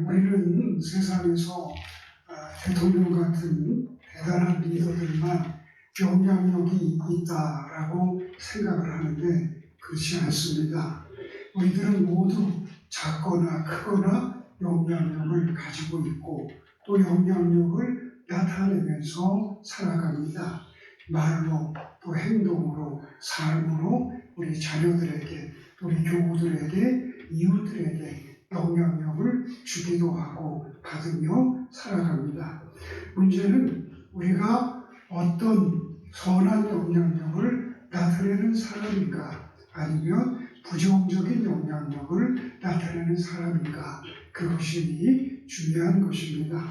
우리는 세상에서 대통령 같은 대단한 리더들만 영향력이 있다라고 생각을 하는데 그렇지 않습니다. 우리들은 모두 작거나 크거나 영향력을 가지고 있고 또 영향력을 나타내면서 살아갑니다. 말로 또 행동으로 삶으로 우리 자녀들에게 우리 교우들에게 이웃들에게 영향력을 주기도 하고 받으며 살아갑니다. 문제는 우리가 어떤 선한 영향력을 나타내는 사람인가 아니면 부정적인 영향력을 나타내는 사람인가 그것이 중요한 것입니다.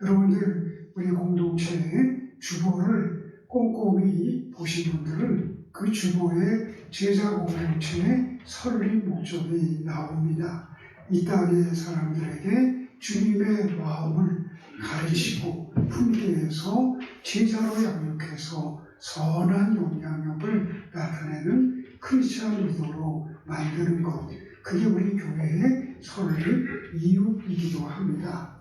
여러분들 우리 공동체의 주보를 꼼꼼히 보신 분들은 그 주보의 제자 공동체의 설립 목적이 나옵니다. 이 땅의 사람들에게 주님의 마음을 가르치고 훈계해서 제자로 양육해서 선한 영향력을 나타내는 크리스찬 리더로 만드는 것, 그게 우리 교회의 설립 이유이기도 합니다.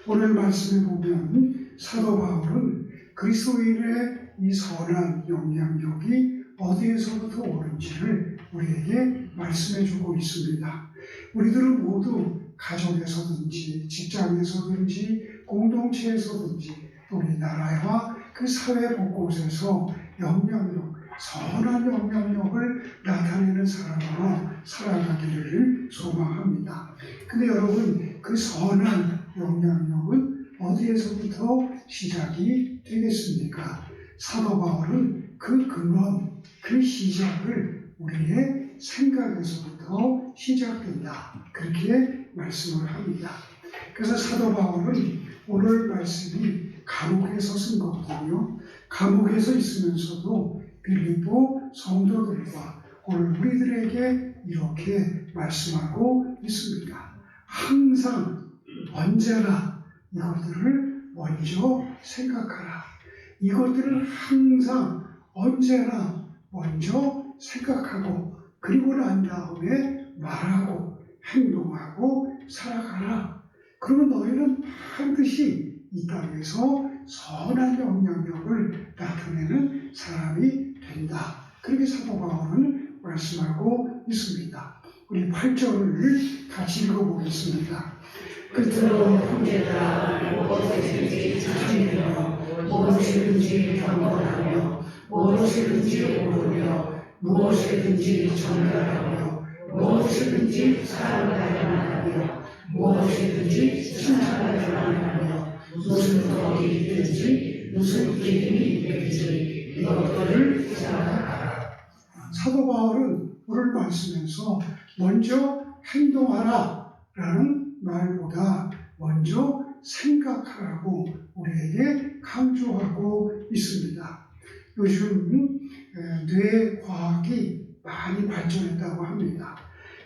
오늘 말씀에 보면 사도 바울은 그리스도인의 이 선한 영향력이 어디에서부터 오는지를 우리에게 말씀해 주고 있습니다. 우리들은 모두 가정에서든지 직장에서든지 공동체에서든지 우리 나라와 그 사회 곳곳에서 영향력, 선한 영향력을 나타내는 사람으로 살아가기를 소망합니다. 근데 여러분, 그 선한 영향력은 어디에서부터 시작이 되겠습니까? 사도 바울은 그 근원, 그 시작을 우리의 생각에서부터 시작된다. 그렇게 말씀을 합니다. 그래서 사도 바울은 오늘 말씀이 감옥에서 쓴 거거든요. 감옥에서 있으면서도 빌립보 성도들과 오늘 우리들에게 이렇게 말씀하고 있습니다. 항상 언제나 이것들을 먼저 생각하라. 이것들을 항상 언제나 먼저 생각하고 그리고 난 다음에 말하고 행동하고 살아가라. 그러면 너희는 반드시 이 땅에서 선한 영향력을 나타내는 사람이 된다. 그렇게 사도 바울은 말씀하고 있습니다. 우리 8절을 같이 읽어보겠습니다. 끝으로 형제들아 무엇이든지 자신이며 무엇이든지 경건하며 무엇이든지 옳으며 무엇이든지 정결하며 무엇이든지 사랑할 만하며 무엇이든지 칭찬할 만하며 무슨 덕이 있든지 무슨 기쁨이 있든지 이것들을 생각하라. 사도 바울은 오늘 말씀에서 먼저 행동하라 라는 말보다 먼저 생각하라고 우리에게 강조하고 있습니다. 요즘 뇌과학이 많이 발전했다고 합니다.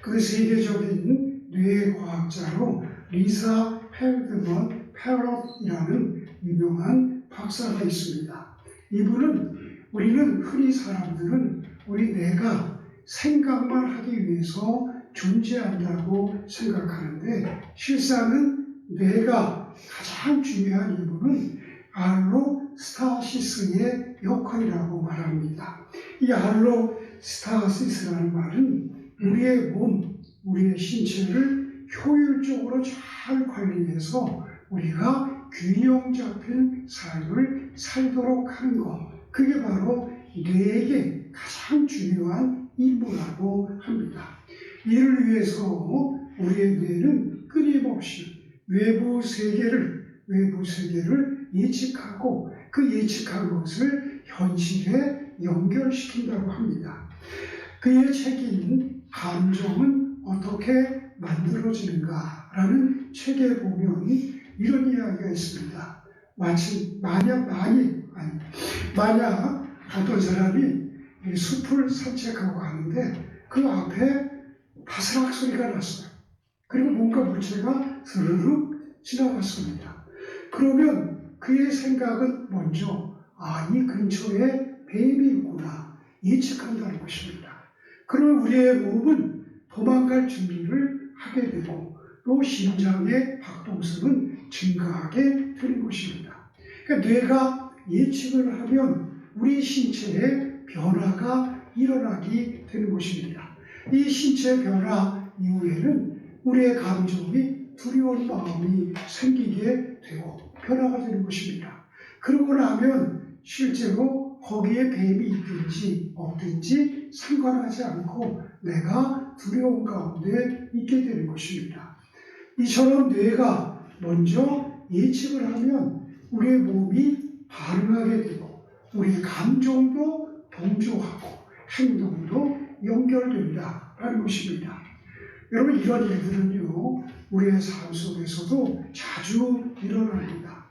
그 세계적인 뇌과학자로 리사 펠드먼 패럿이라는 유명한 박사가 있습니다. 이분은 우리는 흔히 사람들은 우리 뇌가 생각만 하기 위해서 존재한다고 생각하는데 실상은 뇌가 가장 중요한 이유는 알로스타시스의 역할이라고 말합니다. 이 알로스타시스라는 말은 우리의 몸, 우리의 신체를 효율적으로 잘 관리해서 우리가 균형 잡힌 삶을 살도록 하는 것, 그게 바로 뇌에게 가장 중요한 임무라고 합니다. 이를 위해서 우리의 뇌는 끊임없이 외부 세계를 예측하고 그 예측한 것을 현실에 연결시킨다고 합니다. 그의 책인 감정은 어떻게 만들어지는가라는 책에 보면 이런 이야기가 있습니다. 만약 어떤 사람이 숲을 산책하고 가는데 그 앞에 바스락 소리가 났어요. 그리고 뭔가 물체가 스르륵 지나갔습니다. 그러면 그의 생각은 먼저 이 근처에 뱀이 있구나 예측한다는 것입니다. 그러면 우리의 몸은 도망갈 준비를 하게 되고 또 심장의 박동성은 증가하게 되는 것입니다. 그러니까 뇌가 예측을 하면 우리 신체에 변화가 일어나게 되는 것입니다. 이 신체 변화 이후에는 우리의 감정이 두려운 마음이 생기게 되고 변화가 되는 것입니다. 그러고 나면 실제로 거기에 뱀이 있든지 없든지 상관하지 않고 내가 두려운 가운데 있게 되는 것입니다. 이처럼 뇌가 먼저 예측을 하면 우리의 몸이 반응하게 되고 우리의 감정도 동조하고 행동도 연결된다라는 것입니다. 여러분, 이런 일들은요, 우리의 삶 속에서도 자주 일어납니다.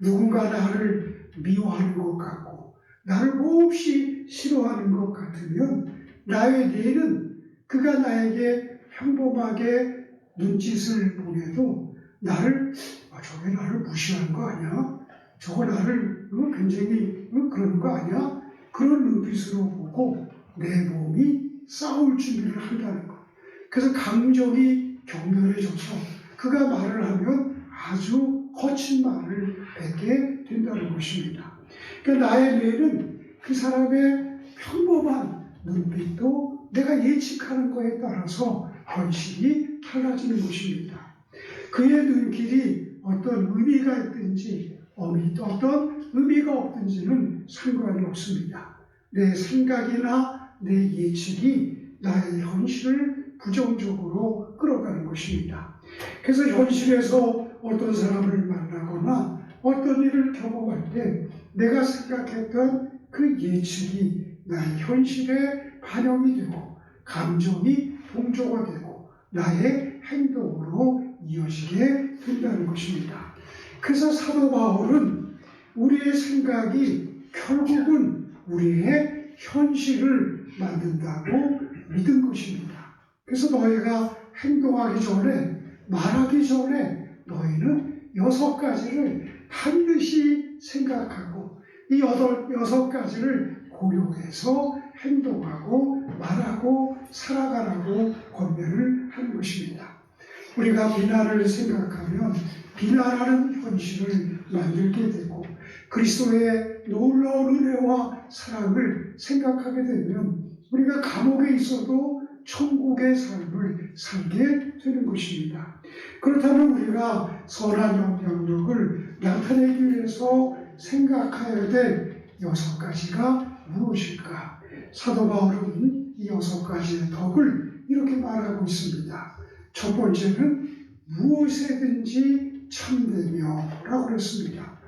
누군가 나를 미워하는 것 같고 나를 몹시 싫어하는 것 같으면 나의 뇌는 그가 나에게 평범하게 눈짓을 보내도 나를 저게 나를 무시하는 거 아니야? 저거 나를 굉장히 그러는 거 아니야? 그런 눈빛으로 보고 내 몸이 싸울 준비를 한다는 것. 그래서 감정이 격렬해져서 그가 말을 하면 아주 거친 말을 뱉게 된다는 것입니다. 그러니까 나의 뇌는 그 사람의 평범한 눈빛도 내가 예측하는 것에 따라서 현실이 달라지는 것입니다. 그의 눈길이 어떤 의미가 있든지 어떤 의미가 없든지는 상관이 없습니다. 내 생각이나 내 예측이 나의 현실을 부정적으로 끌어가는 것입니다. 그래서 현실에서 어떤 사람을 만나거나 어떤 일을 경험할 때 내가 생각했던 그 예측이 나의 현실에 반영이 되고 감정이 동조가 되고 나의 행동으로 이어지게 된다는 것입니다. 그래서 사도 바울은 우리의 생각이 결국은 우리의 현실을 만든다고 믿은 것입니다. 그래서 너희가 행동하기 전에 말하기 전에 너희는 6가지를 반드시 생각하고 이 6가지를 고려해서 행동하고 말하고 살아가라고 권면을 하는 것입니다. 우리가 비난을 생각하면 비난하는 현실을 만들게 되고 그리스도의 놀라운 은혜와 사랑을 생각하게 되면 우리가 감옥에 있어도 천국의 삶을 살게 되는 것입니다. 그렇다면 우리가 선한 영향력을 나타내기 위해서 생각해야 될 6가지가 무엇일까? 사도 바울은 이 6가지의 덕을 이렇게 말하고 있습니다. 첫 번째는 무엇이든지 참되며 라고 그랬습니다.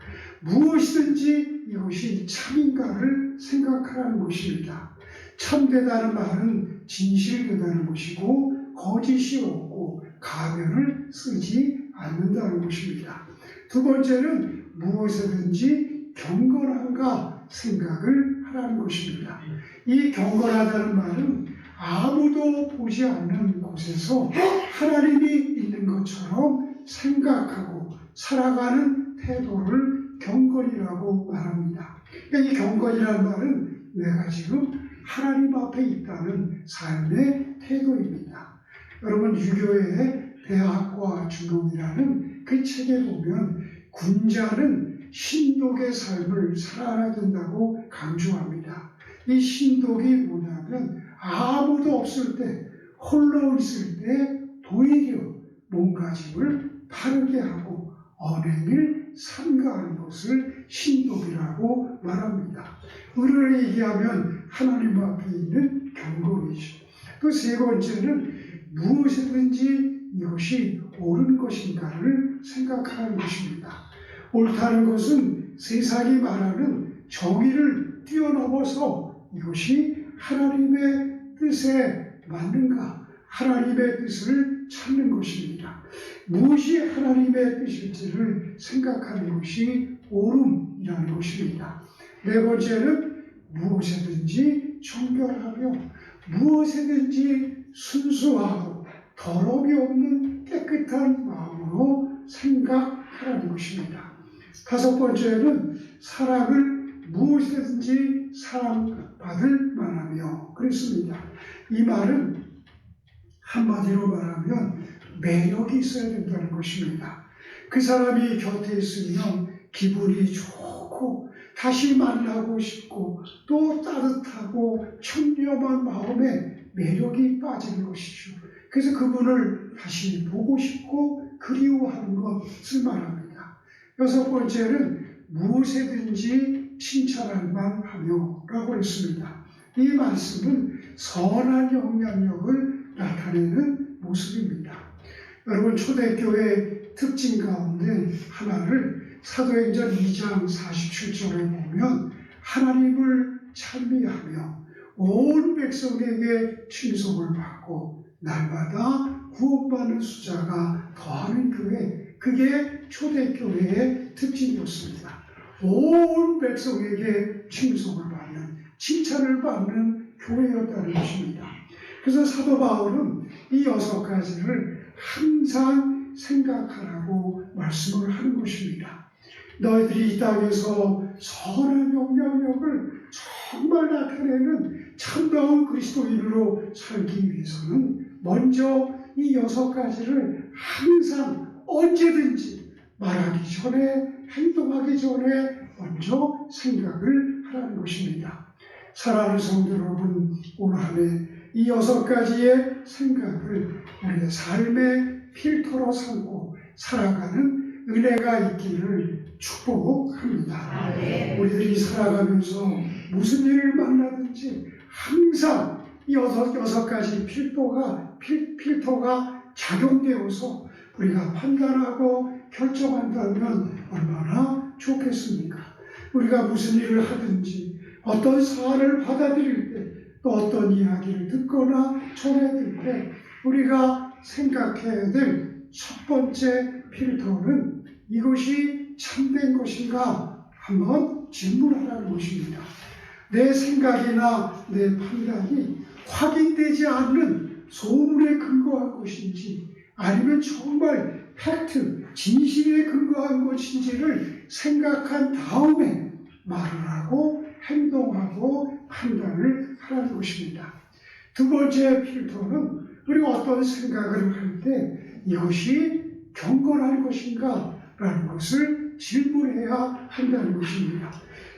무엇이든지 이것이 참인가를 생각하라는 것입니다. 참되다는 말은 진실되다는 것이고 거짓이 없고 가면을 쓰지 않는다는 것입니다. 두 번째는 무엇이든지 경건한가 생각을 하라는 것입니다. 이 경건하다는 말은 아무도 보지 않는 곳에서 하나님이 있는 것처럼 생각하고 살아가는 태도를 경건이라고 말합니다. 그러니까 이 경건이라는 말은 내가 지금 하나님 앞에 있다는 삶의 태도입니다. 여러분, 유교의 대학과 중용이라는 그 책에 보면 군자는 신독의 삶을 살아야 된다고 강조합니다. 이 신독이 뭐냐면 아무도 없을 때, 홀로 있을 때 도리어 몸가짐을 바르게 하고 언행을 삼가하는 것을 신독이라고 말합니다. 의를 얘기하면 하나님 앞에 있는 경건이죠. 또 세 번째는 무엇이든지 이것이 옳은 것인가를 생각하는 것입니다. 옳다는 것은 세상이 말하는 정의를 뛰어넘어서 이것이 하나님의 뜻에 맞는가, 하나님의 뜻을 찾는 것입니다. 무엇이 하나님의 뜻일지를 생각하는 것이 옳음이라는 것입니다. 네 번째는 무엇이든지 정결하며 무엇이든지 순수하고 더러움이 없는 깨끗한 마음으로 생각하라는 것입니다. 다섯 번째는 사랑을 무엇이든지 사랑받을 만하며 그랬습니다. 이 말은 한마디로 말하면 매력이 있어야 된다는 것입니다. 그 사람이 곁에 있으면 기분이 좋고 다시 만나고 싶고 또 따뜻하고 청렴한 마음에 매력이 빠지는 것이죠. 그래서 그분을 다시 보고 싶고 그리워하는 것을 말합니다. 여섯 번째는 무엇에든지 칭찬할 만하며 라고 했습니다. 이 말씀은 선한 영향력을 나타내는 모습입니다. 여러분, 초대교회 특징 가운데 하나를 사도행전 2장 47절에 보면 하나님을 찬미하며 온 백성에게 칭송을 받고 날마다 구원받는 숫자가 더하는 교회, 그게 초대교회의 특징이었습니다. 온 백성에게 칭송을 받는, 칭찬을 받는 교회였다는 것입니다. 그래서 사도 바울은 이 6가지를 항상 생각하라고 말씀을 하는 것입니다. 너희들이 이 땅에서 선한 영향력을 정말 나타내는 참다운 그리스도인으로 살기 위해서는 먼저 이 6가지를 항상 언제든지 말하기 전에, 행동하기 전에 먼저 생각을 하라는 것입니다. 사랑하는 성도 여러분, 오늘 한 해 이 6가지의 생각을 우리의 삶의 필터로 삼고 살아가는 은혜가 있기를 축복합니다. 우리들이 살아가면서 무슨 일을 만나든지 항상 이 6가지 필터가 작용되어서 우리가 판단하고 결정한다면 얼마나 좋겠습니까? 우리가 무슨 일을 하든지 어떤 사안을 받아들일 때 또 어떤 이야기를 듣거나 전해들 때 우리가 생각해야 될 첫 번째 필터는 이것이 참된 것인가 한번 질문하라는 것입니다. 내 생각이나 내 판단이 확인되지 않는 소문에 근거한 것인지 아니면 정말 팩트, 진실에 근거한 것인지를 생각한 다음에 말을 하고 행동하고 판단을 하라는 것입니다. 두 번째 필터는 우리가 어떤 생각을 할 때 이것이 경건할 것인가 라는 것을 질문해야 한다는 것입니다.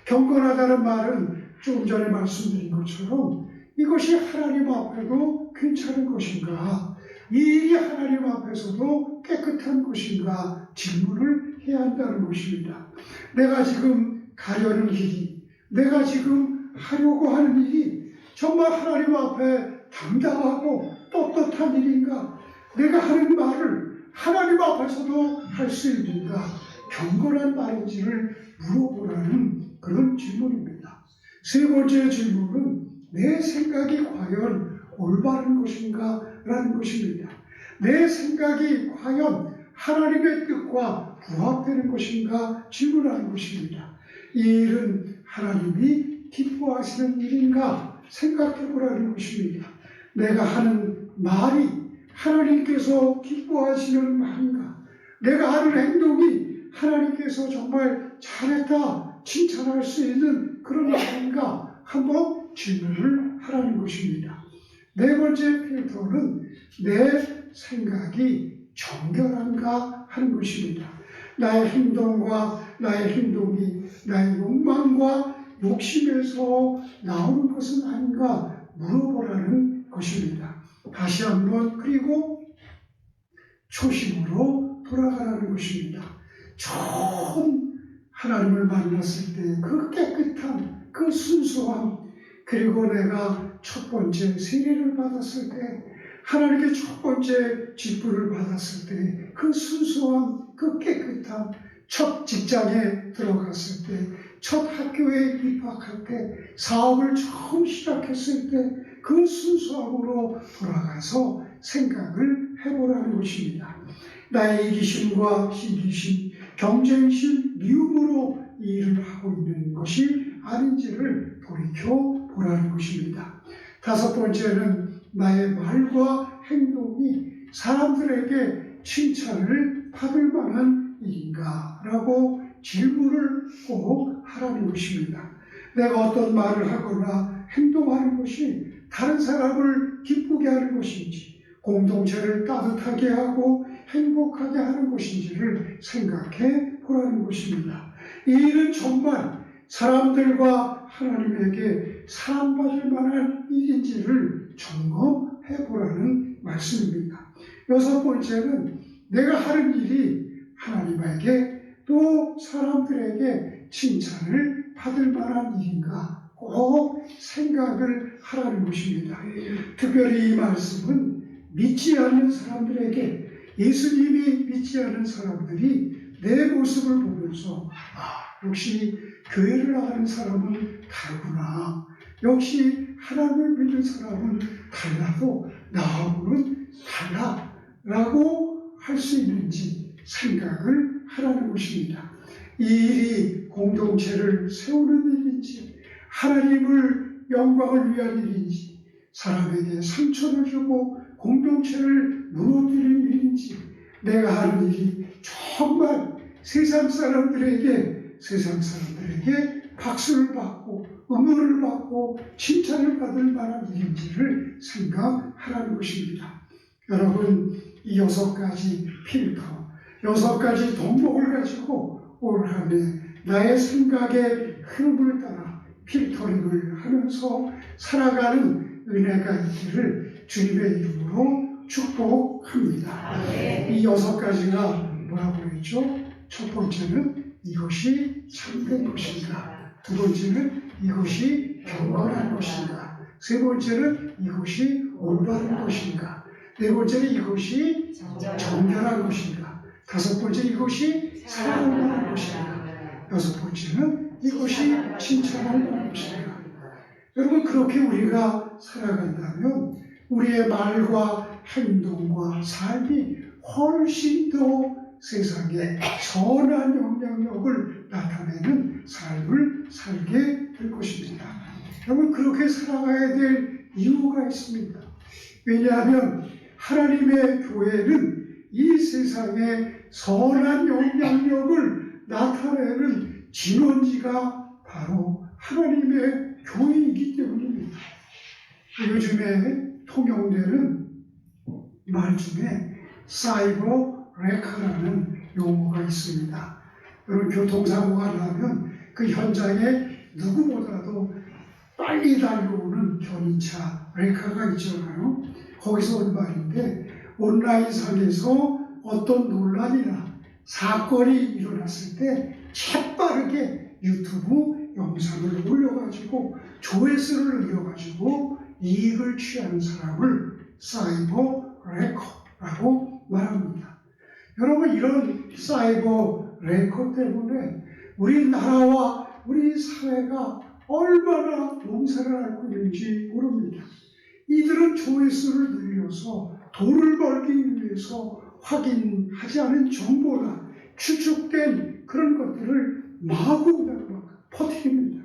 경건하다는 말은 조금 전에 말씀드린 것처럼 이것이 하나님 앞에도 괜찮은 것인가, 이 일이 하나님 앞에서도 깨끗한 것인가 질문을 해야 한다는 것입니다. 내가 지금 가려는 일이, 내가 지금 하려고 하는 일이 정말 하나님 앞에 당당하고 떳떳한 일인가, 내가 하는 말을 하나님 앞에서도 할 수 있는가, 경건한 말인지를 물어보라는 그런 질문입니다. 세 번째 질문은 내 생각이 과연 올바른 것인가 라는 것입니다. 내 생각이 과연 하나님의 뜻과 부합되는 것인가 질문하는 것입니다. 이 일은 하나님이 기뻐하시는 일인가 생각해 보라는 것입니다. 내가 하는 말이 하나님께서 기뻐하시는 말인가, 내가 하는 행동이 하나님께서 정말 잘했다 칭찬할 수 있는 그런 말인가 한번 질문을 하라는 것입니다. 네 번째 필터는 내 생각이 정결한가 하는 것입니다. 나의 행동과 나의 행동이 나의 욕망과 욕심에서 나오는 것은 아닌가 물어보라는 것입니다. 다시 한번, 그리고 초심으로 돌아가라는 것입니다. 처음 하나님을 만났을 때 그 깨끗함, 그 순수함, 그리고 내가 첫 번째 세례를 받았을 때, 하나님께 첫 번째 직분을 받았을 때 그 순수함, 그 깨끗함, 첫 직장에 들어갔을 때, 첫 학교에 입학할 때, 사업을 처음 시작했을 때 그 순수함으로 돌아가서 생각을 해보라는 것입니다. 나의 이기심과 시기심, 경쟁심, 미움으로 이 일을 하고 있는 것이 아닌지를 돌이켜보라는 것입니다. 다섯 번째는 나의 말과 행동이 사람들에게 칭찬을 받을 만한 일인가 라고 질문을 꼭 하라는 것입니다. 내가 어떤 말을 하거나 행동하는 것이 다른 사람을 기쁘게 하는 것인지, 공동체를 따뜻하게 하고 행복하게 하는 것인지를 생각해 보라는 것입니다. 이 일은 정말 사람들과 하나님에게 사랑받을 만한 일인지를 점검해 보라는 말씀입니다. 여섯 번째는 내가 하는 일이 하나님에게 또 사람들에게 칭찬을 받을 만한 일인가 꼭 생각을 하라는 것입니다. 특별히 이 말씀은 믿지 않는 사람들에게, 예수님이 믿지 않는 사람들이 내 모습을 보면서 역시 교회를 나가는 사람은 다르구나, 역시 하나님을 믿는 사람은 달라도 나하고는 달라라고 할 수 있는지 생각을 하라는 것입니다. 이 일이 공동체를 세우는 일인지, 하나님을 영광을 위한 일인지, 사람에게 상처를 주고 공동체를 무너뜨리는 일인지, 내가 하는 일이 정말 세상 사람들에게 박수를 받고 응원을 받고 칭찬을 받을 만한 일인지를 생각하라는 것입니다. 여러분, 이 6가지 필터, 6가지 덕목을 가지고 올 한 해 나의 생각의 흐름을 따라 필터링을 하면서 살아가는 은혜가 있기를 주님의 이름으로 축복합니다. 이 6가지가 뭐라고 그랬죠? 첫 번째는 이것이 참된 것인가, 두 번째는 이것이 경건한 것인가, 세 번째는 이것이 올바른 것인가, 네 번째는 이것이 정결한 것인가, 다섯 번째 이것이 사랑할 만한 것인가, 여섯 번째는 이것이 칭찬할 만한 것인가. 여러분, 그렇게 우리가 살아간다면 우리의 말과 행동과 삶이 훨씬 더 세상에 선한 영향력을 나타내는 삶을 살게 될 것입니다. 여러분, 그렇게 살아가야 될 이유가 있습니다. 왜냐하면 하나님의 교회는 이 세상에 선한 영향력을 나타내는 진원지가 바로 하나님의 교회이기 때문입니다. 요즘에 통용되는 말 중에 사이버 레카라는 용어가 있습니다. 여러분, 교통사고가 나면 그 현장에 누구보다도 빨리 달려오는 견인차 레카가 있잖아요. 거기서 온 말인데, 온라인상에서 어떤 논란이나 사건이 일어났을 때 재빠르게 유튜브 영상을 올려가지고 조회수를 늘려가지고 이익을 취하는 사람을 사이버 레커라고 말합니다. 여러분, 이런 사이버 레커 때문에 우리나라와 우리 사회가 얼마나 몸살을 앓고 있는지 모릅니다. 이들은 조회수를 늘려서 돈을 벌기 위해서 확인하지 않은 정보나 추측된 그런 것들을 마구 퍼뜨립니다.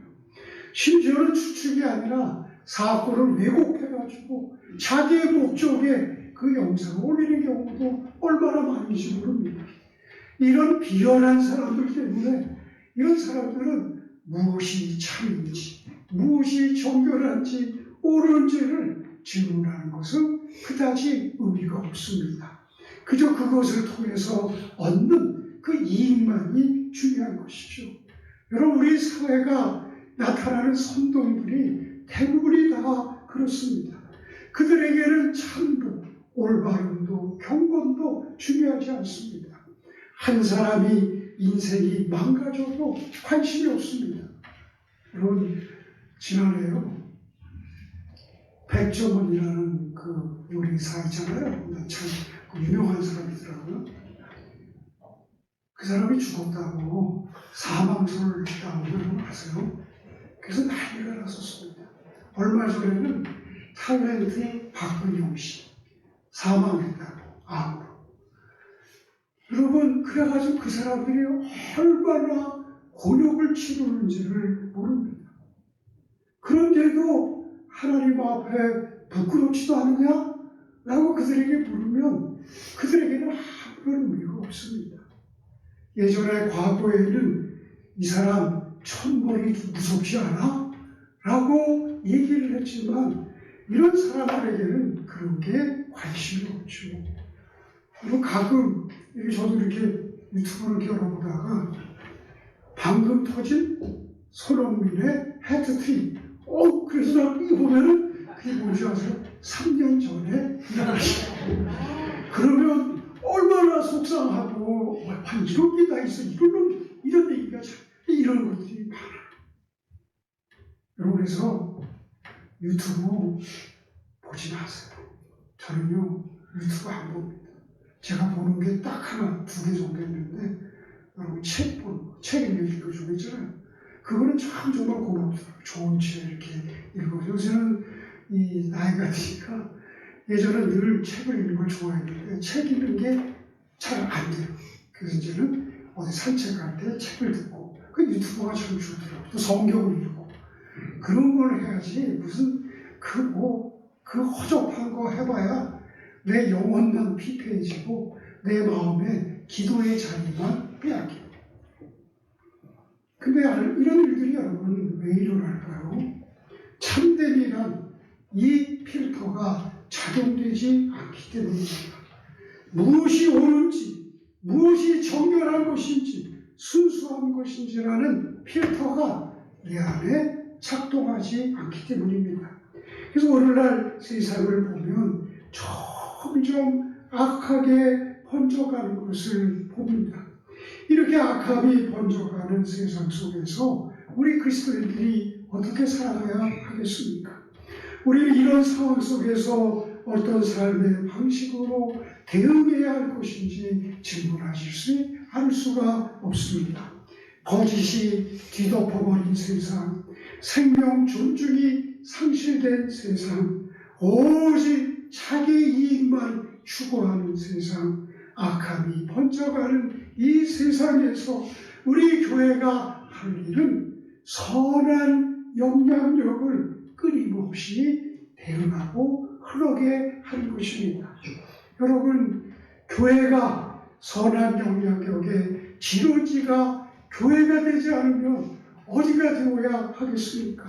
심지어는 추측이 아니라 사건을 왜곡해가지고 자기의 목적에 그 영상을 올리는 경우도 얼마나 많은지 모릅니다. 이런 비열한 사람들 때문에 이런 사람들은 무엇이 참인지, 무엇이 정결한지, 옳은지를 질문하는 것은 그다지 의미가 없습니다. 그저 그것을 통해서 얻는 그 이익만이 중요한 것이죠. 여러분, 우리 사회가 나타나는 선동들이 대부분이 다 그렇습니다. 그들에게는 참도, 올바름도, 경건도 중요하지 않습니다. 한 사람이 인생이 망가져도 관심이 없습니다. 여러분, 지난해요, 백종원이라는 그 요리사 있잖아요. 참 유명한 사람이더라고요. 그 사람이 죽었다고 사망설을 했다고 아세요? 그래서 난리가 났었습니다. 얼마 전에는 탤런트 박근영 씨 사망했다고, 암으로. 여러분, 그래가지고 그 사람들이 얼마나 곤욕을 치르는지를 모릅니다. 그런데도 하나님 앞에 부끄럽지도 않느냐? 라고 그들에게 물으면 그들에게는 아무런 의미가 없습니다. 예전에 과거에는 이 사람 천벌이 무섭지 않아? 라고 얘기를 했지만 이런 사람들에게는 그런 게 관심이 없죠. 그리고 가끔 저도 이렇게 유튜브를 열어보다가 방금 터진 손흥민의 헤트트릭. 그래서 나 이거 보면은 그게 뭔지 아세요? 3년 전에 일어났어요. 그러면 얼마나 속상하고 이런 게 다 있어. 이런 얘기가 이런 것들이 많아요. 여러분 그래서 유튜브 보지 마세요. 저는요 유튜브 안 봅니다. 제가 보는 게 딱 하나, 두 개 정도 있는데 여러분 책 읽어주고 있잖아요. 그거는 참 정말 고맙더라고요. 좋은 책 이렇게 읽어요. 요새는 이 나이가 드니까 예전에 늘 책을 읽는 걸 좋아했는데 책 읽는 게 잘 안 돼요. 그래서 이제는 어디 산책할 때 책을 듣고 그 유튜브가 참 좋더라고요. 또 성경을 읽고 그런 걸 해야지 무슨 그 허접한 거 해봐야 내 영혼만 피폐해지고 내 마음에 기도의 자리만 빼앗겨요. 근데 이런 일들이 여러분 왜 일어날까요? 참됨이란 이 필터가 작용되지 않기 때문입니다. 무엇이 옳은지, 무엇이 정결한 것인지, 순수한 것인지라는 필터가 내 안에 작동하지 않기 때문입니다. 그래서 오늘날 세상을 보면 점점 악하게 번져가는 것을 봅니다. 이렇게 악함이 번져가는 세상 속에서 우리 그리스도인들이 어떻게 살아가야 하겠습니까? 우리는 이런 상황 속에서 어떤 삶의 방식으로 대응해야 할 것인지 질문하실 않을 수가 없습니다. 거짓이 뒤덮어버린 세상, 생명 존중이 상실된 세상, 오직 자기 이익만 추구하는 세상, 악함이 번져가는 이 세상에서 우리 교회가 할 일은 선한 영향력을 끊임없이 대응하고 흐르게 하는 것입니다. 여러분, 교회가 선한 영향력의 지도지가 교회가 되지 않으면 어디가 되어야 하겠습니까?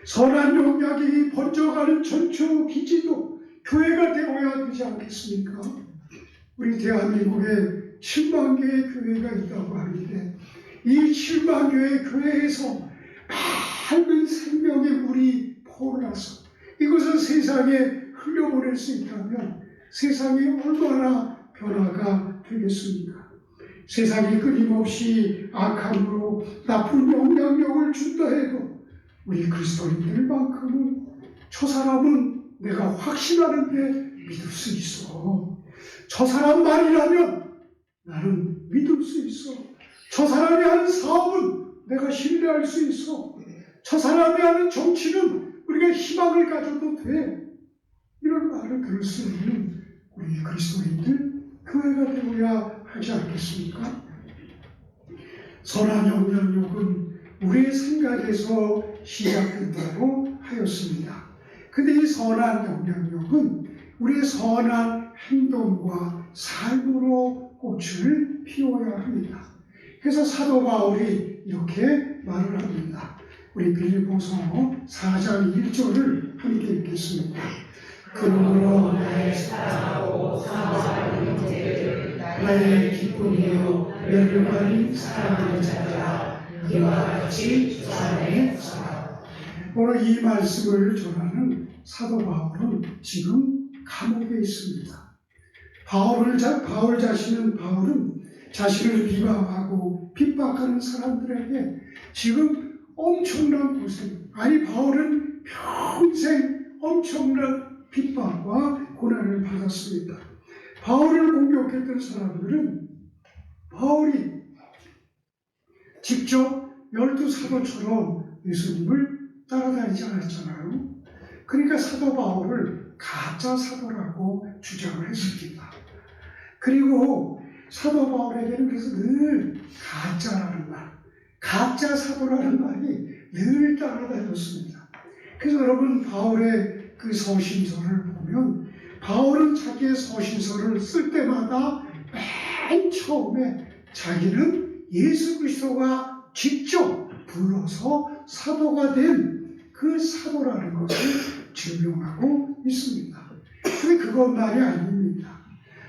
선한 영향이 번져가는 전초 기지도 교회가 되어야 되지 않겠습니까? 우리 대한민국에 7만 개의 교회가 있다고 하는데 이 7만 개의 교회에서 맑은 생명의 물이 퍼올라서 이것을 세상에 흘려보낼 수 있다면 세상이 얼마나 변화가 되겠습니까? 세상이 끊임없이 악함으로 나쁜 영향력을 준다 해도 우리 그리스도인들만큼은 저 사람은 내가 확신하는데 믿을 수 있어. 저 사람 말이라면 나는 믿을 수 있어. 저 사람이 하는 사업은 내가 신뢰할 수 있어. 저 사람이 하는 정치는 우리가 희망을 가져도 돼. 이런 말을 들을 수 있는 우리 그리스도인들 교회가 되어야 하지 않겠습니까? 선한 영향력은 우리의 생각에서 시작된다고 하였습니다. 근데 이 선한 영향력은 우리의 선한 행동과 삶으로 꽃을 피워야 합니다. 그래서 사도 바울이 이렇게 말을 합니다. 우리 빌립보서 4장 1절을 함께 읽겠습니다. 그러므로 나의 사랑하고 사모하는 형제들 나의 기쁨이요 멸류관이 사랑하는 자들아 이와 같이 주 안에 서라. 오늘 이 말씀을 전하는 사도 바울은 지금 감옥에 있습니다. 바울 자신은 자신을 비방하고 핍박하는 사람들에게 지금 엄청난 고생, 바울은 평생 엄청난 핍박과 고난을 받았습니다. 바울을 공격했던 사람들은 바울이 직접 12사도처럼 예수님을 따라다니지 않았잖아요. 그러니까 사도 바울을 가짜 사도라고 주장을 했습니다. 그리고 사도 바울에게는 그래서 늘 가짜라는 말, 가짜 사도라는 말이 늘 따라다녔습니다. 그래서 여러분 바울의 그 서신서를 보면 바울은 자기의 서신서를 쓸 때마다 맨 처음에 자기는 예수 그리스도가 직접 불러서 사도가 된 그 사도라는 것을 증명하고 있습니다. 근데 그것만이 아닙니다.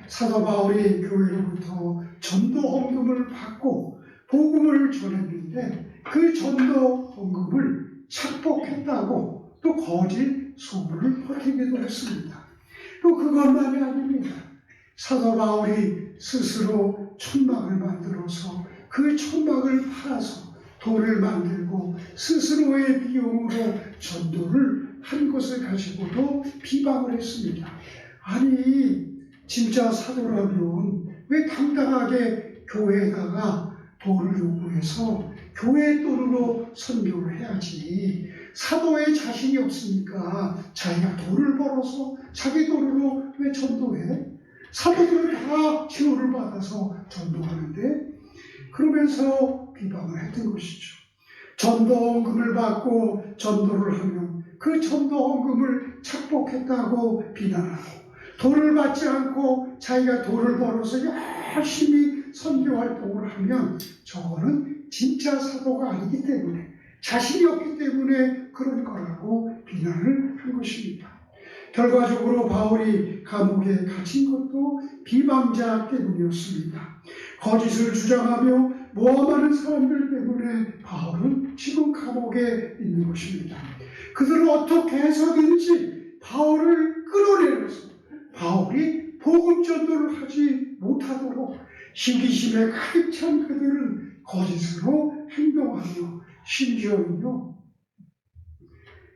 사도 바울이 교회로부터 전도 헌금을 받고 복음을 전했는데 그 전도 헌금을 착복했다고 또 거짓 소문을 퍼뜨리기도 했습니다. 또 그것만이 아닙니다. 사도 바울이 스스로 천막을 만들어서 그 천막을 팔아서 돈을 만들고 스스로의 비용으로 전도를 한 것을 가지고도 비방을 했습니다. 아니 진짜 사도라면 왜 당당하게 교회에다가 돈을 요구해서 교회 돈으로 선교를 해야지. 사도에 자신이 없으니까 자기가 돈을 벌어서 자기 돈으로 왜 전도해? 사도들은 다 지원을 받아서 전도하는데 그러면서 비방을 했던 것이죠. 전도헌금을 받고 전도를 하면 그 전도헌금을 착복했다고 비난하고 돈을 받지 않고 자기가 돈을 벌어서 열심히 선교활동을 하면 저거는 진짜 사도가 아니기 때문에 자신이 없기 때문에 그런 거라고 비난을 한 것입니다. 결과적으로 바울이 감옥에 갇힌 것도 비방자 때문이었습니다. 거짓을 주장하며 모함하는 사람들 때문에 바울은 지금 감옥에 있는 것입니다. 그들은 어떻게 해서든지 바울을 끌어내려서 바울이 복음 전도를 하지 못하도록 시기심에 가득 찬 그들은 거짓으로 행동하며 심지어는요,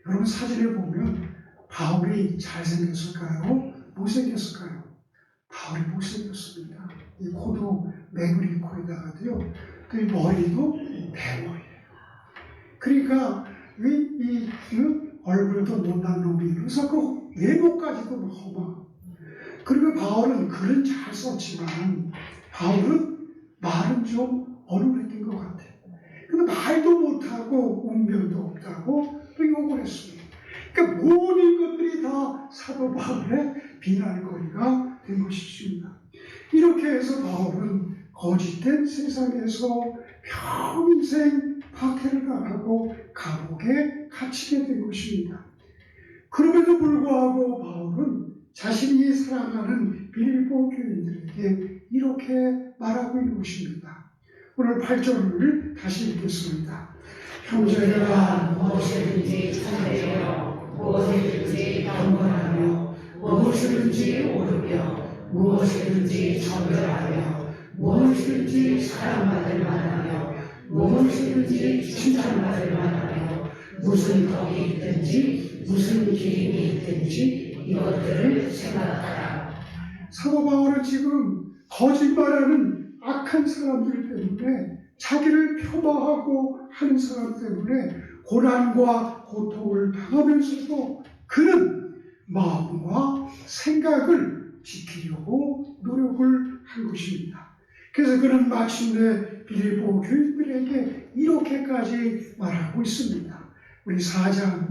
여러분 사진을 보면 바울이 잘생겼을까요? 못생겼을까요? 바울이 못생겼습니다. 이 코도 매부리 코에다가도요, 그 머리도 대머리예요. 그러니까 이 얼굴도 못난 놈이 그래서 그 외모까지도 험하. 그리고 바울은 글은 잘 썼지만 바울은 말은 좀 어눌했던 것 같아요. 근데 말도 못하고 운명도 없다고 또 욕을 했습니다. 그러니까 모든 것들이 다 사도 바울의 비난거리가 된 것이십니다. 이렇게 해서 바울은 거짓된 세상에서 평생 박해를 당하고 감옥에 갇히게 된 것입니다. 그럼에도 불구하고 바울은 자신이 사랑하는 빌보 교인들에게 이렇게 말하고 있는 것입니다. 오늘 8절을 다시 읽겠습니다. 형제들아 무엇이든지 참되며 무엇이든지 경건하며 무엇이든지 옳으며 무엇이든지 정결하며 무엇이든지 사랑받을 만하며 무엇이든지 칭찬받을 만하며 무슨 덕이 있든지 무슨 기림이 있든지 이것들을 생각하라. 사도 바울은 지금 거짓말하는 악한 사람들 때문에 자기를 폄하하고 하는 사람 때문에 고난과 고통을 당하면서도 그는 마음과 생각을 지키려고 노력을 한 것입니다. 그래서 그는 마침내 빌보 교인들에게 이렇게까지 말하고 있습니다. 우리 4장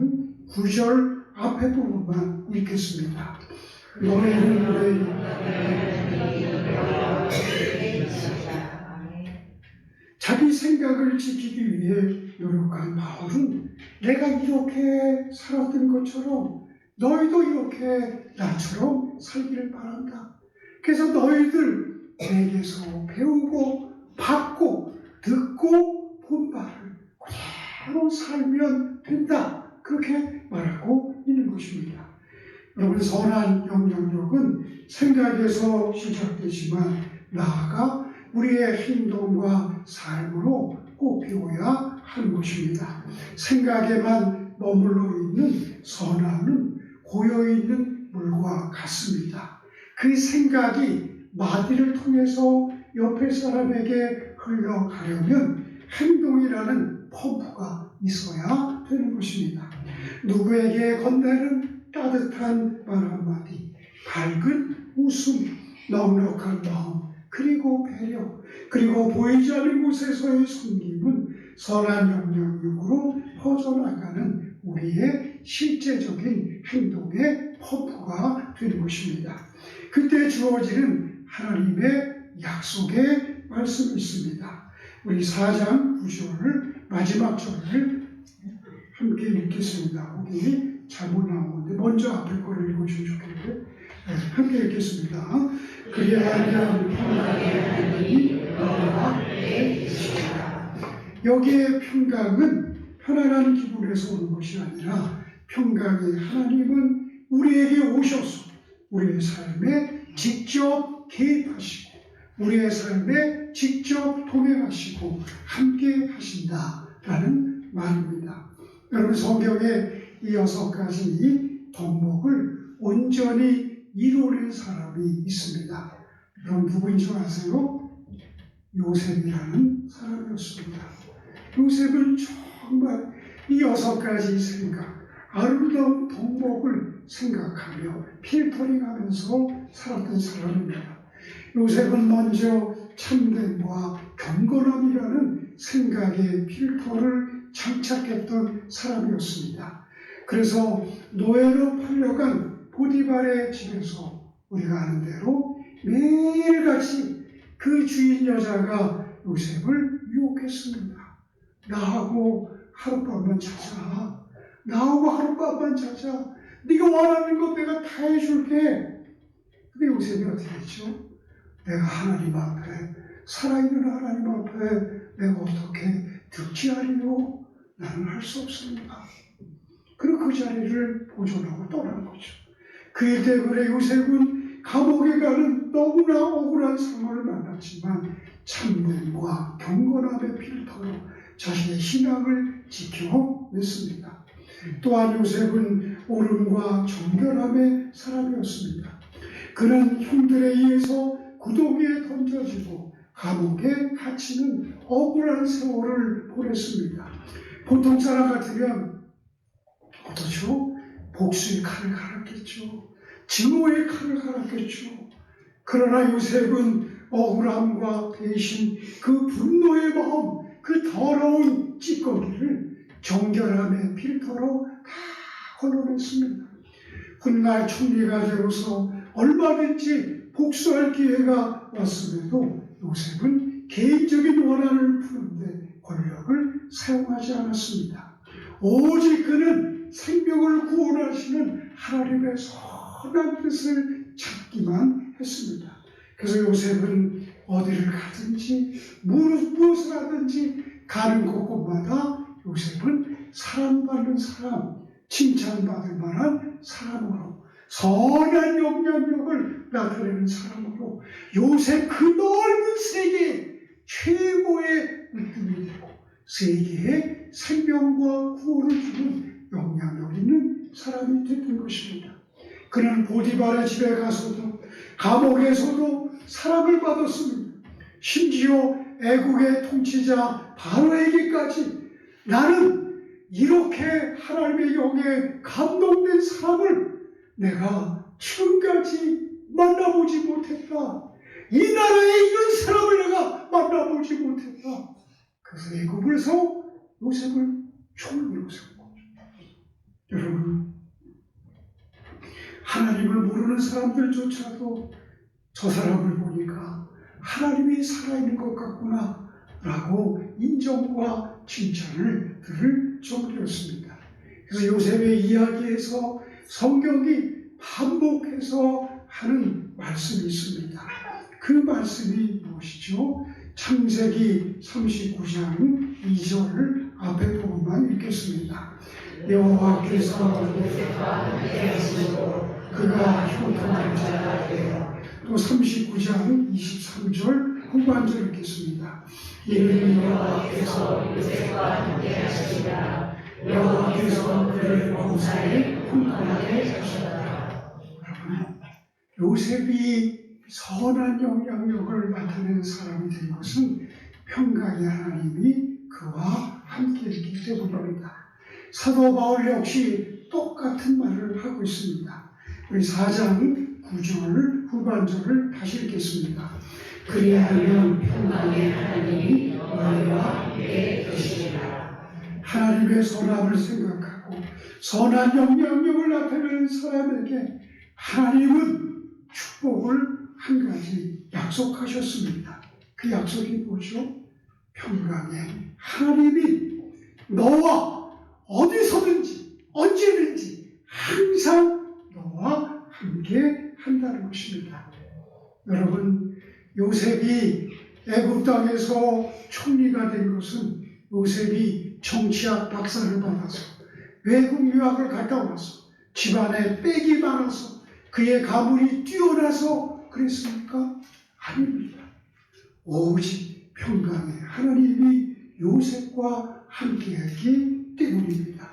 9절 앞에 부분만 읽겠습니다. 너희는 자기 생각을 지키기 위해 노력한 바울은 내가 이렇게 살았던 것처럼 너희도 이렇게 나처럼 살기를 바란다. 그래서 너희들 내게서 배우고 받고 듣고 본 바를 그대로 살면 된다. 그렇게 말하고 있는 것입니다. 여러분, 선한 영향력은 생각에서 시작되지만 나아가 우리의 행동과 삶으로 꼭 배워야 하는 것입니다. 생각에만 머물러 있는 선함은 고여있는 물과 같습니다. 그 생각이 마디를 통해서 옆에 사람에게 흘러가려면 행동이라는 펌프가 있어야 되는 것입니다. 누구에게 건네는 따뜻한 말 한마디, 밝은 웃음, 넉넉한 마음, 그리고 배려, 그리고 보이지 않는 곳에서의 섬김은 선한 영향력으로 퍼져나가는 우리의 실제적인 행동의 펌프가 되는 것입니다. 그때 주어지는 하나님의 약속의 말씀이 있습니다. 우리 4장 9절을 마지막 절을 함께 읽겠습니다. 거기 잘못 나오는데 먼저 앞에 거를 읽으시면 좋겠는데 함께 읽겠습니다. 그리하면 평강의 하나님이 너희와 함께 계시리라. 여기에 평강은 편안한 기분에서 오는 것이 아니라 평강의 하나님은 우리에게 오셔서 우리의 삶에 직접 개입하시고 우리의 삶에 직접 동행하시고 함께 하신다라는 말입니다. 여러분 성경에 이 6가지 덕목을 온전히 이루는 사람이 있습니다. 그럼 누구인 줄 아세요? 요셉이라는 사람이었습니다. 요셉은 정말 이 6가지 생각, 아름다운 덕목을 생각하며 필터링하면서 살았던 사람입니다. 요셉은 먼저 참됨과 경건함이라는 생각의 필터를 장착했던 사람이었습니다. 그래서 노예로 팔려간 보디발의 집에서 우리가 아는 대로 매일같이 그 주인 여자가 요셉을 유혹했습니다. 나하고 하룻밤만 자자. 나하고 하룻밤만 자자. 네가 원하는 것 내가 다 해줄게. 근데 요셉이 어떻게 했죠? 내가 하나님 앞에, 살아있는 하나님 앞에 내가 어떻게 득지하리요? 나는 할 수 없습니다. 그리고 그 자리를 보존하고 떠난 거죠. 그 일 때문에 요셉은 감옥에 가는 너무나 억울한 상황을 만났지만 참됨과 경건함의 필터로 자신의 신앙을 지켜냈습니다. 또한 요셉은 옳음과 정결함의 사람이었습니다. 그는 형들에 의해서 구덩이에 던져지고 감옥에 갇히는 억울한 세월을 보냈습니다. 보통 사람 같으면 어떻죠? 복수의 칼을 갈았겠죠. 증오의 칼을 갈았겠죠. 그러나 요셉은 억울함과 배신, 그 분노의 마음, 그 더러운 찌꺼기를 정결함의 필터로 다 걸러냈습니다. 훗날 총리가 되어서 얼마든지 복수할 기회가 왔음에도 요셉은 개인적인 원한을 푸는데 권력을 사용하지 않았습니다. 오직 그는 생명을 구원하시는 하나님의 선한 뜻을 찾기만 했습니다. 그래서 요셉은 어디를 가든지 무엇을 하든지 가는 곳곳마다 요셉은 사랑받는 사람, 칭찬받을 만한 사람으로, 선한 영향력을 나타내는 사람으로 요셉 그 넓은 세계에 최고의 으뜸이 되고 세계에 생명과 구원을 주는 영향력 있는 사람이 됐던 것입니다. 그는 보디발의 집에 가서도 감옥에서도 사랑을 받았습니다. 심지어 애국의 통치자 바로에게까지 나는 이렇게 하나님의 영에 감동된 사람을 내가 지금까지 만나보지 못했다. 이 나라에 이런 사람을 내가 만나보지 못했다. 그래서 애굽에서 요셉을 총리로 세운 거죠. 여러분, 하나님을 모르는 사람들조차도 저 사람을 보니까 하나님이 살아있는 것 같구나 라고 인정과 칭찬을 들을 정도였습니다. 그래서 요셉의 이야기에서 성경이 반복해서 하는 말씀이 있습니다. 그 말씀이 무엇이죠? 창세기 39장 2절을 앞에 부분만 읽겠습니다. 여호와께서 요셉과 함께 하시고 그가 형통한 자가 되어. 또 39장 23절 후반절 읽겠습니다. 이는 여호와께서 요셉과 함께 하시리라. 여호와께서 그를 범사에 형통하게 하셨다. 요셉이 선한 영향력을 나타내는 사람이 된 것은 평강의 하나님이 그와 함께 있기 때문입니다. 사도 바울 역시 똑같은 말을 하고 있습니다. 우리 4장 9절 후반절을 다시 읽겠습니다. 그리하면 평강의 하나님이 너희와 함께 계시리라. 하나님의 선함을 생각하고 선한 영향력을 나타내는 사람에게 하나님은 축복을 한 가지 약속하셨습니다. 그 약속이 뭐죠? 평강의 하나님이 너와 어디서든지 언제든지 항상 너와 함께 한다는 것입니다. 여러분, 요셉이 애굽 땅에서 총리가 된 것은 요셉이 정치학 박사를 받아서 외국 유학을 갔다 와서 집안에 빽이 많아서 그의 가문이 뛰어나서 그랬습니까? 아닙니다. 오직 평강의 하나님이 요셉과 함께했기 때문입니다.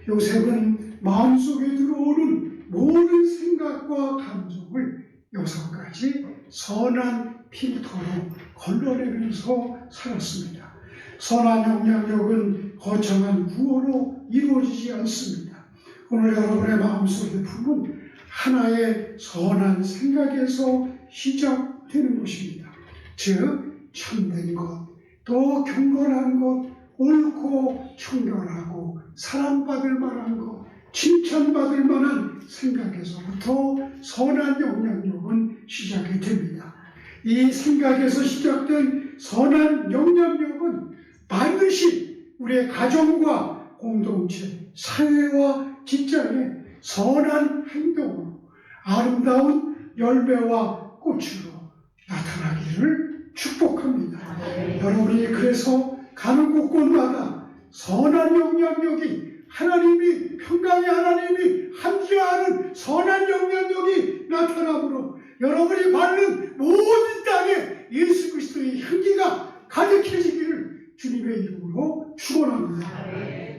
요셉은 마음속에 들어오는 모든 생각과 감정을 6가지 선한 필터로 걸러내면서 살았습니다. 선한 영향력은 거창한 구호로 이루어지지 않습니다. 오늘 여러분의 마음속에 품은 하나의 선한 생각에서 시작되는 것입니다. 즉, 참된 것, 또 경건한 것, 옳고 청결하고 사랑받을 만한 것, 칭찬받을 만한 생각에서부터 선한 영향력은 시작이 됩니다. 이 생각에서 시작된 선한 영향력은 반드시 우리의 가정과 공동체, 사회와 직장에 선한 행동으로 아름다운 열매와 꽃으로 나타나기를 축복합니다. 여러분이 그래서 가는 곳곳마다 선한 영향력이 하나님이 평강의 하나님이 함께하는 선한 영향력이 나타나므로 여러분이 밟는 모든 땅에 예수 그리스도의 향기가 가득해지기를 주님의 이름으로 축원합니다.